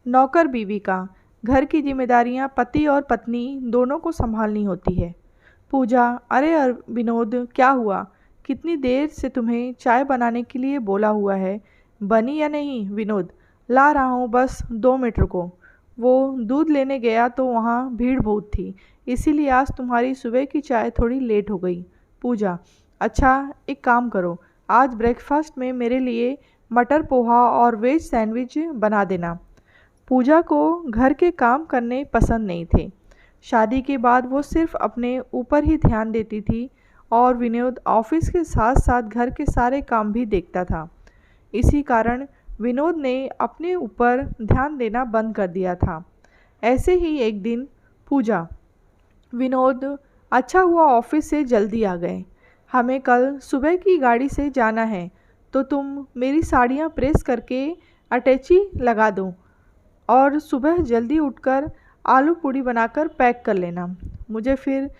नौकर बीवी का। घर की जिम्मेदारियां पति और पत्नी दोनों को संभालनी होती है। पूजा, अरे विनोद, क्या हुआ? कितनी देर से तुम्हें चाय बनाने के लिए बोला हुआ है, बनी या नहीं? विनोद, ला रहा हूँ, बस 2 मिनट रुको। वो दूध लेने गया तो वहाँ भीड़ बहुत थी, इसीलिए आज तुम्हारी सुबह की चाय थोड़ी लेट हो गई। पूजा, अच्छा, एक काम करो, आज ब्रेकफास्ट में मेरे लिए मटर पोहा और वेज सैंडविच बना देना। पूजा को घर के काम करने पसंद नहीं थे। शादी के बाद वो सिर्फ अपने ऊपर ही ध्यान देती थी और विनोद ऑफिस के साथ साथ घर के सारे काम भी देखता था। इसी कारण विनोद ने अपने ऊपर ध्यान देना बंद कर दिया था। ऐसे ही एक दिन, पूजा, विनोद, अच्छा हुआ ऑफिस से जल्दी आ गए। हमें कल सुबह की गाड़ी से जाना है, तो तुम मेरी साड़ियाँ प्रेस करके अटैची लगा दो और सुबह जल्दी उठकर आलू पूड़ी बनाकर पैक कर लेना। मुझे फिर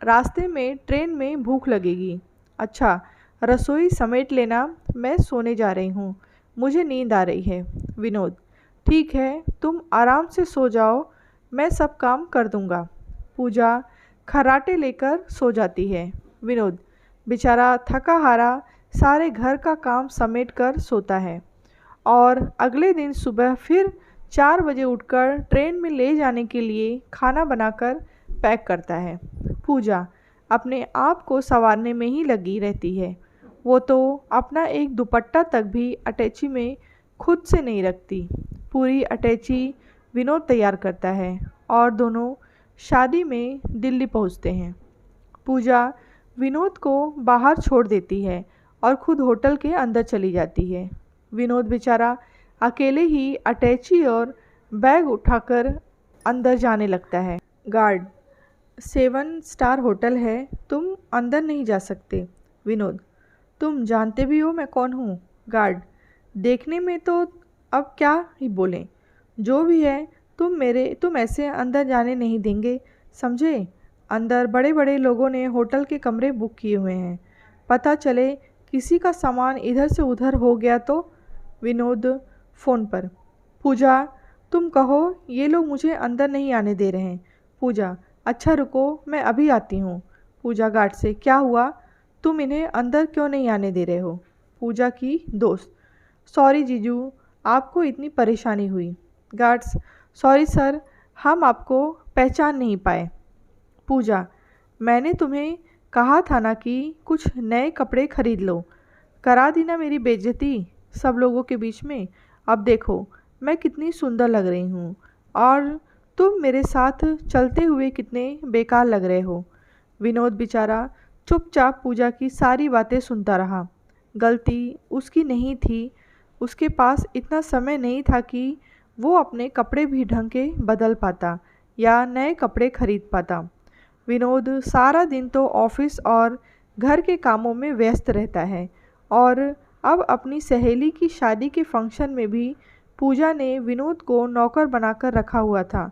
रास्ते में ट्रेन में भूख लगेगी। अच्छा, रसोई समेट लेना, मैं सोने जा रही हूँ, मुझे नींद आ रही है। विनोद, ठीक है, तुम आराम से सो जाओ, मैं सब काम कर दूँगा। पूजा खर्राटे लेकर सो जाती है। विनोद बेचारा थका हारा सारे घर का काम समेट कर सोता है और अगले दिन सुबह फिर 4 बजे उठकर ट्रेन में ले जाने के लिए खाना बनाकर पैक करता है। पूजा अपने आप को संवारने में ही लगी रहती है। वो तो अपना एक दुपट्टा तक भी अटैची में खुद से नहीं रखती। पूरी अटैची विनोद तैयार करता है और दोनों शादी में दिल्ली पहुंचते हैं। पूजा विनोद को बाहर छोड़ देती है और खुद होटल के अंदर चली जाती है। विनोद बेचारा अकेले ही अटैची और बैग उठाकर अंदर जाने लगता है। गार्ड, 7 स्टार होटल है, तुम अंदर नहीं जा सकते। विनोद, तुम जानते भी हो मैं कौन हूँ। गार्ड, देखने में तो अब क्या ही बोलें, जो भी है, तुम ऐसे अंदर जाने नहीं देंगे, समझे? अंदर बड़े बड़े लोगों ने होटल के कमरे बुक किए हुए हैं, पता चले किसी का सामान इधर से उधर हो गया तो। विनोद फ़ोन पर, पूजा, तुम कहो, ये लोग मुझे अंदर नहीं आने दे रहे हैं। पूजा, अच्छा रुको, मैं अभी आती हूँ। पूजा गार्ड से, क्या हुआ, तुम इन्हें अंदर क्यों नहीं आने दे रहे हो? पूजा की दोस्त, सॉरी जीजू, आपको इतनी परेशानी हुई। गार्ड्स, सॉरी सर, हम आपको पहचान नहीं पाए। पूजा, मैंने तुम्हें कहा था ना कि कुछ नए कपड़े खरीद लो, करा दी ना मेरी बेइज्जती सब लोगों के बीच में। अब देखो मैं कितनी सुंदर लग रही हूँ और तुम मेरे साथ चलते हुए कितने बेकार लग रहे हो। विनोद बेचारा चुपचाप पूजा की सारी बातें सुनता रहा। गलती उसकी नहीं थी, उसके पास इतना समय नहीं था कि वो अपने कपड़े भी ढंग के बदल पाता या नए कपड़े खरीद पाता। विनोद सारा दिन तो ऑफिस और घर के कामों में व्यस्त रहता है और अब अपनी सहेली की शादी के फंक्शन में भी पूजा ने विनोद को नौकर बनाकर रखा हुआ था।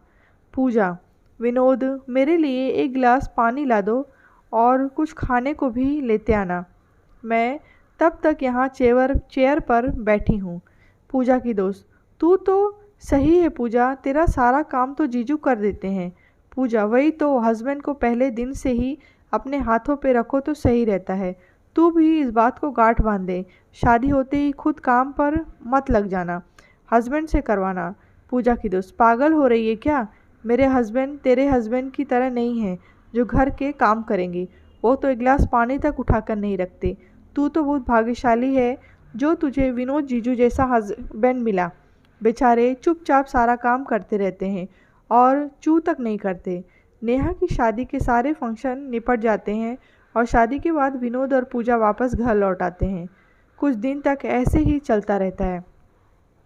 पूजा, विनोद, मेरे लिए एक गिलास पानी ला दो और कुछ खाने को भी लेते आना, मैं तब तक यहाँ चेयर पर बैठी हूँ। पूजा की दोस्त, तू तो सही है पूजा, तेरा सारा काम तो जीजू कर देते हैं। पूजा, वही तो, हस्बैंड को पहले दिन से ही अपने हाथों पे रखो तो सही रहता है। तू भी इस बात को गांठ बांध दे, शादी होते ही खुद काम पर मत लग जाना, हस्बैंड से करवाना। पूजा की दोस्त, पागल हो रही है क्या? मेरे हस्बैंड तेरे हस्बैंड की तरह नहीं है जो घर के काम करेंगे, वो तो एक गिलास पानी तक उठाकर नहीं रखते। तू तो बहुत भाग्यशाली है जो तुझे विनोद जीजू जैसा हस्बैंड मिला। बेचारे चुपचाप सारा काम करते रहते हैं और चू तक नहीं करते। नेहा की शादी के सारे फंक्शन निपट जाते हैं और शादी के बाद विनोद और पूजा वापस घर लौट आते हैं। कुछ दिन तक ऐसे ही चलता रहता है।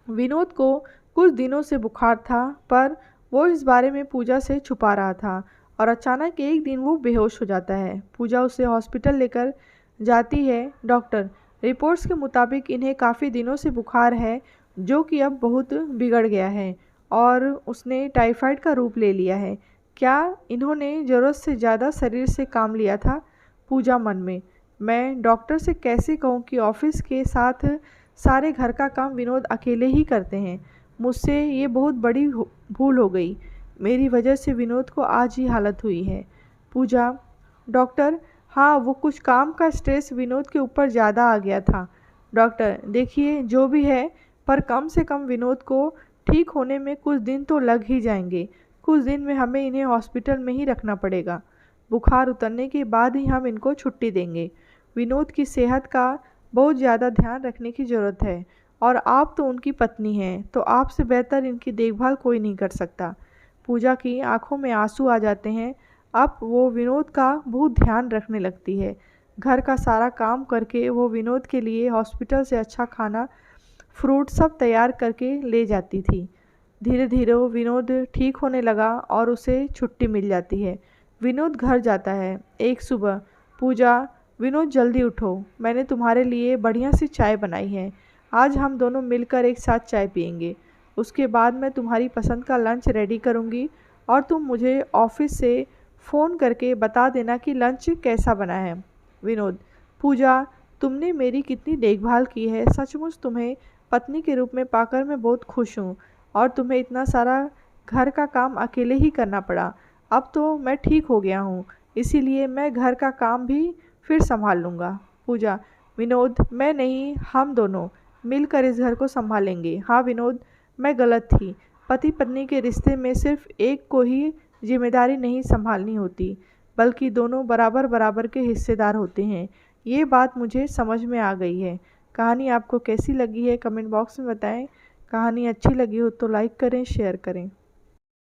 विनोद को कुछ दिनों से बुखार था, पर वो इस बारे में पूजा से छुपा रहा था और अचानक एक दिन वो बेहोश हो जाता है। पूजा उसे हॉस्पिटल लेकर जाती है। डॉक्टर रिपोर्ट्स के मुताबिक इन्हें काफ़ी दिनों से बुखार है, जो कि अब बहुत बिगड़ गया है और उसने टाइफाइड का रूप ले लिया है। क्या इन्होंने ज़रूरत से ज़्यादा शरीर से काम लिया था? पूजा मन में, मैं डॉक्टर से कैसे कहूँ कि ऑफिस के साथ सारे घर का काम विनोद अकेले ही करते हैं। मुझसे ये बहुत बड़ी भूल हो गई। मेरी वजह से विनोद को आज ही हालत हुई है। पूजा, डॉक्टर, हाँ वो कुछ काम का स्ट्रेस विनोद के ऊपर ज़्यादा आ गया था। डॉक्टर, देखिए जो भी है, पर कम से कम विनोद को ठीक होने में कुछ दिन तो लग ही जाएंगे। कुछ दिन में हमें इन्हें हॉस्पिटल में ही रखना पड़ेगा। बुखार उतरने के बाद ही हम इनको छुट्टी देंगे। विनोद की सेहत का बहुत ज़्यादा ध्यान रखने की ज़रूरत है और आप तो उनकी पत्नी हैं, तो आपसे बेहतर इनकी देखभाल कोई नहीं कर सकता। पूजा की आंखों में आंसू आ जाते हैं। अब वो विनोद का बहुत ध्यान रखने लगती है। घर का सारा काम करके वो विनोद के लिए हॉस्पिटल से अच्छा खाना, फ्रूट सब तैयार करके ले जाती थी। धीरे धीरे वो विनोद ठीक होने लगा और उसे छुट्टी मिल जाती है। विनोद घर जाता है। एक सुबह, पूजा, विनोद जल्दी उठो, मैंने तुम्हारे लिए बढ़िया सी चाय बनाई है। आज हम दोनों मिलकर एक साथ चाय पियेंगे। उसके बाद मैं तुम्हारी पसंद का लंच रेडी करूँगी और तुम मुझे ऑफिस से फ़ोन करके बता देना कि लंच कैसा बना है। विनोद, पूजा, तुमने मेरी कितनी देखभाल की है। सचमुच तुम्हें पत्नी के रूप में पाकर मैं बहुत खुश हूँ और तुम्हें इतना सारा घर का काम अकेले ही करना पड़ा। अब तो मैं ठीक हो गया हूँ, इसीलिए मैं घर का काम भी फिर संभाल लूँगा। पूजा, विनोद, मैं नहीं, हम दोनों मिलकर इस घर को संभालेंगे। हाँ विनोद, मैं गलत थी। पति पत्नी के रिश्ते में सिर्फ एक को ही जिम्मेदारी नहीं संभालनी होती, बल्कि दोनों बराबर बराबर के हिस्सेदार होते हैं। ये बात मुझे समझ में आ गई है। कहानी आपको कैसी लगी है कमेंट बॉक्स में बताएं। कहानी अच्छी लगी हो तो लाइक करें, शेयर करें।